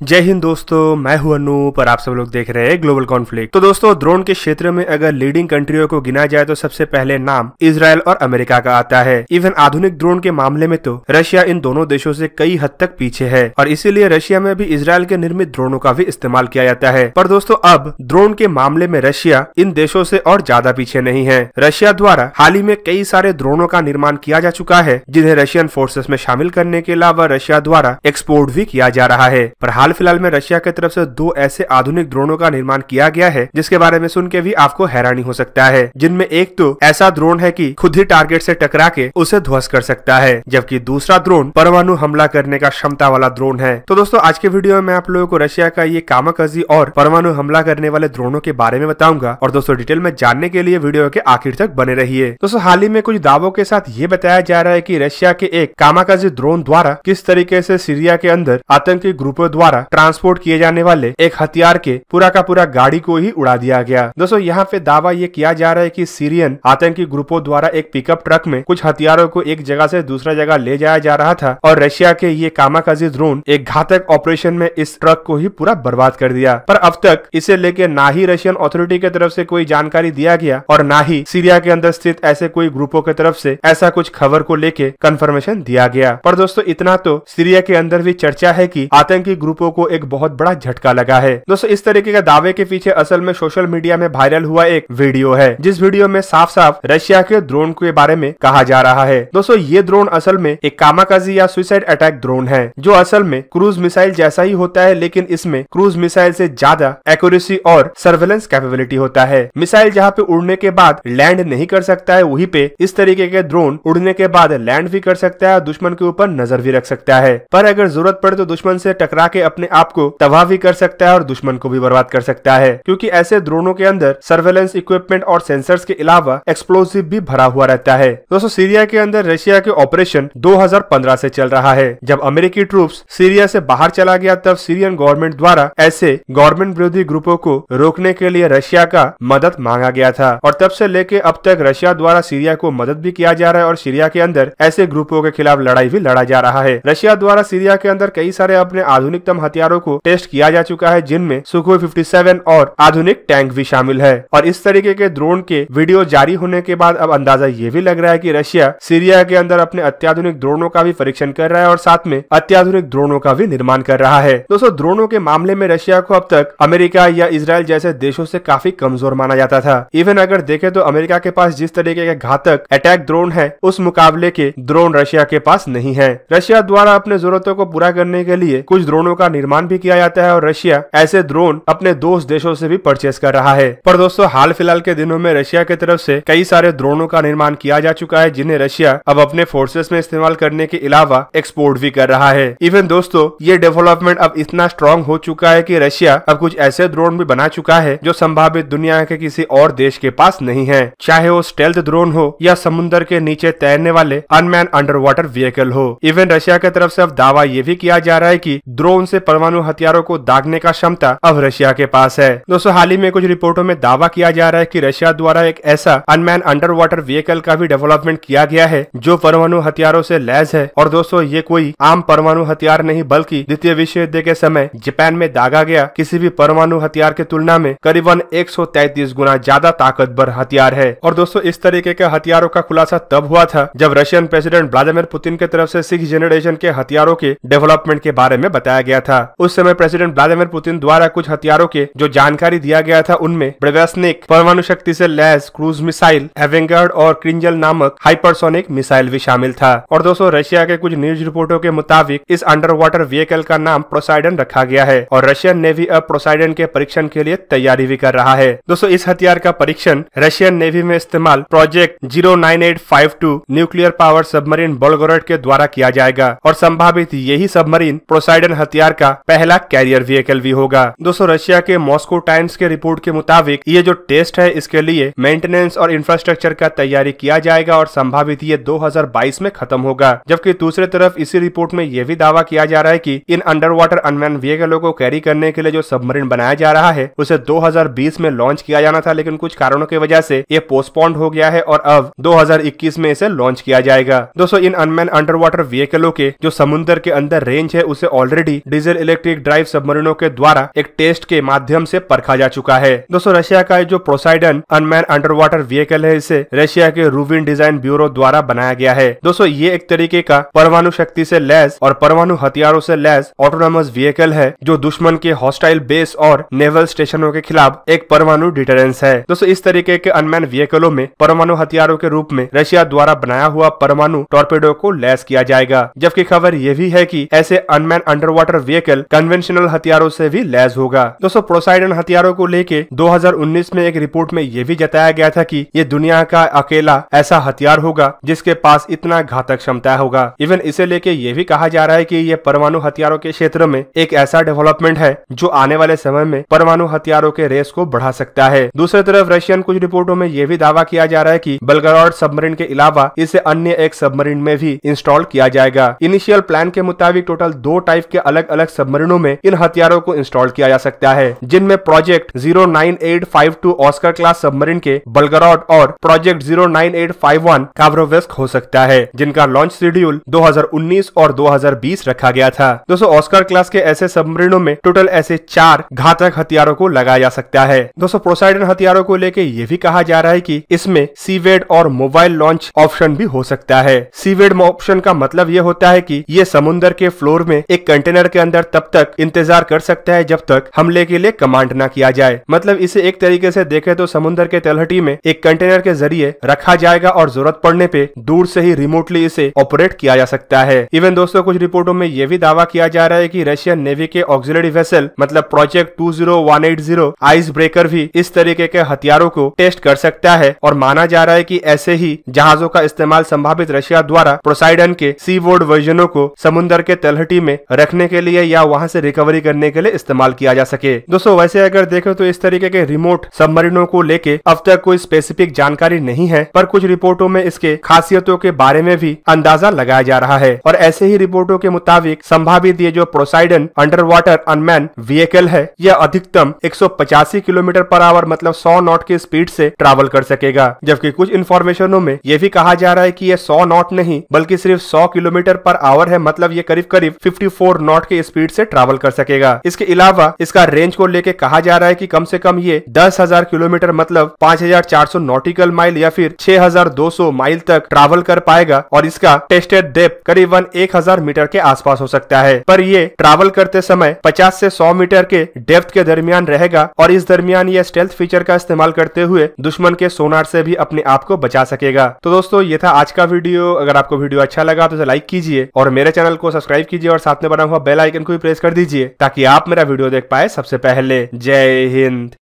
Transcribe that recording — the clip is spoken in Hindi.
जय हिंद दोस्तों, मैं हूं अनूप और आप सब लोग देख रहे हैं ग्लोबल कॉन्फ्लिक्ट। तो दोस्तों, ड्रोन के क्षेत्र में अगर लीडिंग कंट्रियों को गिना जाए तो सबसे पहले नाम इजराइल और अमेरिका का आता है। इवन आधुनिक ड्रोन के मामले में तो रशिया इन दोनों देशों से कई हद तक पीछे है और इसीलिए रशिया में भी इजराइल के निर्मित ड्रोनों का भी इस्तेमाल किया जाता है। पर दोस्तों, अब ड्रोन के मामले में रशिया इन देशों से और ज्यादा पीछे नहीं है। रशिया द्वारा हाल ही में कई सारे ड्रोनों का निर्माण किया जा चुका है, जिन्हें रशियन फोर्सेस में शामिल करने के अलावा रशिया द्वारा एक्सपोर्ट भी किया जा रहा है। पर हाल फिलहाल में रशिया की तरफ से दो ऐसे आधुनिक ड्रोनों का निर्माण किया गया है जिसके बारे में सुन के भी आपको हैरानी हो सकता है। जिनमें एक तो ऐसा ड्रोन है कि खुद ही टारगेट से टकरा के उसे ध्वस्त कर सकता है, जबकि दूसरा ड्रोन परमाणु हमला करने का क्षमता वाला ड्रोन है। तो दोस्तों, आज के वीडियो में मैं आप लोगों को रशिया का ये कामाकाजी और परमाणु हमला करने वाले ड्रोनों के बारे में बताऊंगा। और दोस्तों, डिटेल में जानने के लिए वीडियो के आखिर तक बने रहिए। दोस्तों, हाल ही में कुछ दावों के साथ ये बताया जा रहा है कि रशिया के एक कामाकाजी ड्रोन द्वारा किस तरीके से सीरिया के अंदर आतंकी ग्रुपों द्वारा ट्रांसपोर्ट किए जाने वाले एक हथियार के पूरा का पूरा गाड़ी को ही उड़ा दिया गया। दोस्तों, यहाँ पे दावा ये किया जा रहा है कि सीरियन आतंकी ग्रुपों द्वारा एक पिकअप ट्रक में कुछ हथियारों को एक जगह से दूसरा जगह ले जाया जा रहा था और रशिया के ये कामाकाजी ड्रोन एक घातक ऑपरेशन में इस ट्रक को ही पूरा बर्बाद कर दिया। पर अब तक इसे लेके ना ही रशियन अथॉरिटी की तरफ से कोई जानकारी दिया गया और ना ही सीरिया के अंदर स्थित ऐसे कोई ग्रुपों की तरफ से ऐसा कुछ खबर को लेके कंफर्मेशन दिया गया। पर दोस्तों, इतना तो सीरिया के अंदर भी चर्चा है कि आतंकी ग्रुपों को एक बहुत बड़ा झटका लगा है। दोस्तों, इस तरीके के दावे के पीछे असल में सोशल मीडिया में वायरल हुआ एक वीडियो है, जिस वीडियो में साफ साफ रशिया के ड्रोन के बारे में कहा जा रहा है। दोस्तों, ये ड्रोन असल में एक कामाकाजी या सुसाइड अटैक ड्रोन है, जो असल में क्रूज मिसाइल जैसा ही होता है, लेकिन इसमें क्रूज मिसाइल से ज्यादा एक्यूरेसी और सर्वेलेंस कैपेबिलिटी होता है। मिसाइल जहाँ पे उड़ने के बाद लैंड नहीं कर सकता है, वहीं पे इस तरीके के ड्रोन उड़ने के बाद लैंड भी कर सकता है, दुश्मन के ऊपर नजर भी रख सकता है। पर अगर जरूरत पड़े तो दुश्मन से टकरा के अपने आप को तबाह भी कर सकता है और दुश्मन को भी बर्बाद कर सकता है, क्योंकि ऐसे ड्रोनों के अंदर सर्वेलेंस इक्विपमेंट और सेंसर्स के अलावा एक्सप्लोसिव भी भरा हुआ रहता है। दोस्तों, सीरिया के अंदर रशिया के ऑपरेशन 2015 से चल रहा है। जब अमेरिकी ट्रूप्स सीरिया से बाहर चला गया, तब सीरियन गवर्नमेंट द्वारा ऐसे गवर्नमेंट विरोधी ग्रुपों को रोकने के लिए रशिया का मदद मांगा गया था और तब से लेके अब तक रशिया द्वारा सीरिया को मदद भी किया जा रहा है और सीरिया के अंदर ऐसे ग्रुपों के खिलाफ लड़ाई भी लड़ा जा रहा है। रशिया द्वारा सीरिया के अंदर कई सारे अपने आधुनिकतम हथियारों को टेस्ट किया जा चुका है, जिनमें सुखोई 57 और आधुनिक टैंक भी शामिल है। और इस तरीके के ड्रोन के वीडियो जारी होने के बाद अब अंदाजा ये भी लग रहा है कि रशिया सीरिया के अंदर अपने अत्याधुनिक ड्रोनों का भी परीक्षण कर रहा है और साथ में अत्याधुनिक ड्रोनों का भी निर्माण कर रहा है। दोस्तों, ड्रोनों के मामले में रशिया को अब तक अमेरिका या इजराइल जैसे देशों से काफी कमजोर माना जाता था। इवन अगर देखे तो अमेरिका के पास जिस तरीके के घातक अटैक ड्रोन है, उस मुकाबले के ड्रोन रशिया के पास नहीं है। रशिया द्वारा अपने जरूरतों को पूरा करने के लिए कुछ ड्रोनों का निर्माण भी किया जाता है और रशिया ऐसे ड्रोन अपने दोस्त देशों से भी परचेस कर रहा है। पर दोस्तों, हाल फिलहाल के दिनों में रशिया की तरफ से कई सारे ड्रोनों का निर्माण किया जा चुका है, जिन्हें रशिया अब अपने फोर्सेस में इस्तेमाल करने के अलावा एक्सपोर्ट भी कर रहा है। इवन दोस्तों, ये डेवलपमेंट अब इतना स्ट्रांग हो चुका है कि रशिया अब कुछ ऐसे ड्रोन भी बना चुका है जो संभावित दुनिया के किसी और देश के पास नहीं है, चाहे वो स्टेल्थ ड्रोन हो या समुद्र के नीचे तैरने वाले अनमैन अंडर वाटर व्हीकल हो। इवन रशिया की तरफ से अब दावा ये भी किया जा रहा है कि ड्रोन से परमाणु हथियारों को दागने का क्षमता अब रशिया के पास है। दोस्तों, हाल ही में कुछ रिपोर्टों में दावा किया जा रहा है कि रशिया द्वारा एक ऐसा अनमैन अंडर वाटर व्हीकल का भी डेवलपमेंट किया गया है जो परमाणु हथियारों से लैस है। और दोस्तों, ये कोई आम परमाणु हथियार नहीं, बल्कि द्वितीय विश्व युद्ध के समय जापान में दागा गया किसी भी परमाणु हथियार की तुलना में करीबन 133 गुना ज्यादा ताकतवर हथियार है। और दोस्तों, इस तरीके के हथियारों का खुलासा तब हुआ था जब रशियन प्रेसिडेंट व्लादिमीर पुतिन की तरफ से 6th जनरेशन के हथियारों के डेवलपमेंट के बारे में बताया गया था। उस समय प्रेसिडेंट व्लादिमीर पुतिन द्वारा कुछ हथियारों के जो जानकारी दिया गया था, उनमें ब्रेवेस्निक परमाणु शक्ति से लैस क्रूज मिसाइल, एवेंगार्ड और क्रिंजल नामक हाइपरसोनिक मिसाइल भी शामिल था। और दोस्तों, रशिया के कुछ न्यूज रिपोर्टों के मुताबिक इस अंडर वाटर व्हीकल का नाम पोसाइडन रखा गया है और रशियन नेवी अब पोसाइडन के परीक्षण के लिए तैयारी भी कर रहा है। दोस्तों, इस हथियार का परीक्षण रशियन नेवी में इस्तेमाल प्रोजेक्ट 09852 न्यूक्लियर पावर सबमरीन बोल्गोरोड के द्वारा किया जाएगा और संभावित यही सबमरीन पोसाइडन हथियार का पहला कैरियर व्हीकल भी होगा। दोस्तों, रशिया के मॉस्को टाइम्स के रिपोर्ट के मुताबिक ये जो टेस्ट है, इसके लिए मेंटेनेंस और इंफ्रास्ट्रक्चर का तैयारी किया जाएगा और संभावित ये 2022 में खत्म होगा। जबकि दूसरी तरफ इसी रिपोर्ट में यह भी दावा किया जा रहा है कि इन अंडर वाटर अनमैन व्हीकलों को कैरी करने के लिए जो सबमरीन बनाया जा रहा है, उसे 2020 में लॉन्च किया जाना था, लेकिन कुछ कारणों की वजह से ये पोस्टपोन्ड हो गया है और अब 2021 में इसे लॉन्च किया जाएगा। दोस्तों, इन अनमैन अंडर वाटर व्हीकलों के जो समुद्र के अंदर रेंज है, उसे ऑलरेडी डीजल इलेक्ट्रिक ड्राइव सबमरीनों के द्वारा एक टेस्ट के माध्यम से परखा जा चुका है। दोस्तों रशिया का जो Poseidon unmanned under water vehicle है, इसे रशिया के रूविन डिजाइन ब्यूरो द्वारा बनाया गया है। दोस्तों ये एक तरीके का परमाणु शक्ति से लैस और परमाणु हथियारों से लैस ऑटोनोमस व्हीकल है, जो दुश्मन के हॉस्टाइल बेस और नेवल स्टेशनों के खिलाफ एक परमाणु डिटरेंस है। दोस्तों इस तरीके के अनमैन व्हीकलों में परमाणु हथियारों के रूप में रशिया द्वारा बनाया हुआ परमाणु टॉर्पेडो को लैस किया जाएगा। जबकि खबर यह भी है कि ऐसे unmanned under water vehicle conventional हथियारों से भी लैस होगा। दोस्तों पोसाइडन हथियारों को लेके 2019 में एक रिपोर्ट में यह भी जताया गया था कि ये दुनिया का अकेला ऐसा हथियार होगा जिसके पास इतना घातक क्षमता होगा। इवन इसे लेके ये भी कहा जा रहा है कि ये परमाणु हथियारों के क्षेत्र में एक ऐसा डेवलपमेंट है जो आने वाले समय में परमाणु हथियारों के रेस को बढ़ा सकता है। दूसरी तरफ रशियन कुछ रिपोर्टों में यह भी दावा किया जा रहा है कि बेलगोरोड सबमरीन के अलावा इसे अन्य एक सबमरीन में भी इंस्टॉल किया जाएगा। इनिशियल प्लान के मुताबिक टोटल 2 टाइप के अलग अलग सबमरीनों में इन हथियारों को इंस्टॉल किया जा सकता है, जिनमें प्रोजेक्ट 09852 ऑस्कर क्लास सबमरीन के बेलगोरोड और प्रोजेक्ट 09851 काब्रोवेस्क हो सकता है, जिनका लॉन्च शेड्यूल 2019 और 2020 रखा गया था। दोस्तों ऑस्कर क्लास के ऐसे सबमरीनों में टोटल ऐसे 4 घातक हथियारों को लगाया जा सकता है। दोस्तों पोसाइडन हथियारों को लेके ये भी कहा जा रहा है कि इसमें सीवेड और मोबाइल लॉन्च ऑप्शन भी हो सकता है। सीवेड ऑप्शन का मतलब ये होता है कि ये समुद्र के फ्लोर में एक कंटेनर के अंदर तब तक इंतजार कर सकता है जब तक हमले के लिए कमांड ना किया जाए। मतलब इसे एक तरीके से देखे तो समुद्र के तलहटी में एक कंटेनर के जरिए रखा जाएगा और जरूरत पड़ने पे दूर से ही रिमोटली इसे ऑपरेट किया जा सकता है। इवन दोस्तों कुछ रिपोर्टों में यह भी दावा किया जा रहा है कि रशियन नेवी के ऑक्सिलरी वेसल मतलब प्रोजेक्ट 20180 आइस ब्रेकर भी इस तरीके के हथियारों को टेस्ट कर सकता है और माना जा रहा है कि ऐसे ही जहाजों का इस्तेमाल संभावित रशिया द्वारा पोसाइडन के सी वोर्ड वर्जनों को समुद्र के तलहटी में रखने के लिए या वहां से रिकवरी करने के लिए इस्तेमाल किया जा सके। दोस्तों वैसे अगर देखें तो इस तरीके के रिमोट सबमरीनों को लेके अब तक कोई स्पेसिफिक जानकारी नहीं है, पर कुछ रिपोर्टों में इसके खासियतों के बारे में भी अंदाजा लगाया जा रहा है। और ऐसे ही रिपोर्टों के मुताबिक संभावित ये जो Poseidon under water unmanned vehicle है, यह अधिकतम 185 किलोमीटर पर आवर मतलब 100 नॉट की स्पीड से ट्रैवल कर सकेगा। जबकि कुछ इंफॉर्मेशनों में यह भी कहा जा रहा है कि यह 100 नॉट नहीं बल्कि सिर्फ 100 किलोमीटर पर आवर है, मतलब ये करीब करीब 54 नॉट की स्पीड से ट्रैवल कर सकेगा। इसके अलावा इसका रेंज को लेके कहा जा रहा है कि कम से कम ये 10,000 किलोमीटर मतलब 5,400 नॉटिकल माइल या फिर 6,200 माइल तक ट्रैवल कर पाएगा और इसका टेस्टेड डेप्थ करीबन 1,000 मीटर के आसपास हो सकता है। पर ये ट्रैवल करते समय 50 से 100 मीटर के डेप्थ के दरमियान रहेगा और इस दरमियान ये स्टेल्थ फीचर का इस्तेमाल करते हुए दुश्मन के सोनार से भी अपने आप को बचा सकेगा। तो दोस्तों ये था आज का वीडियो। अगर आपको वीडियो अच्छा लगा तो इसे लाइक कीजिए और मेरे चैनल को सब्सक्राइब कीजिए और साथ में बना हुआ बेल आइकन को भी प्रेस कर दीजिए ताकि आप मेरा वीडियो देख पाए सबसे पहले। जय हिंद।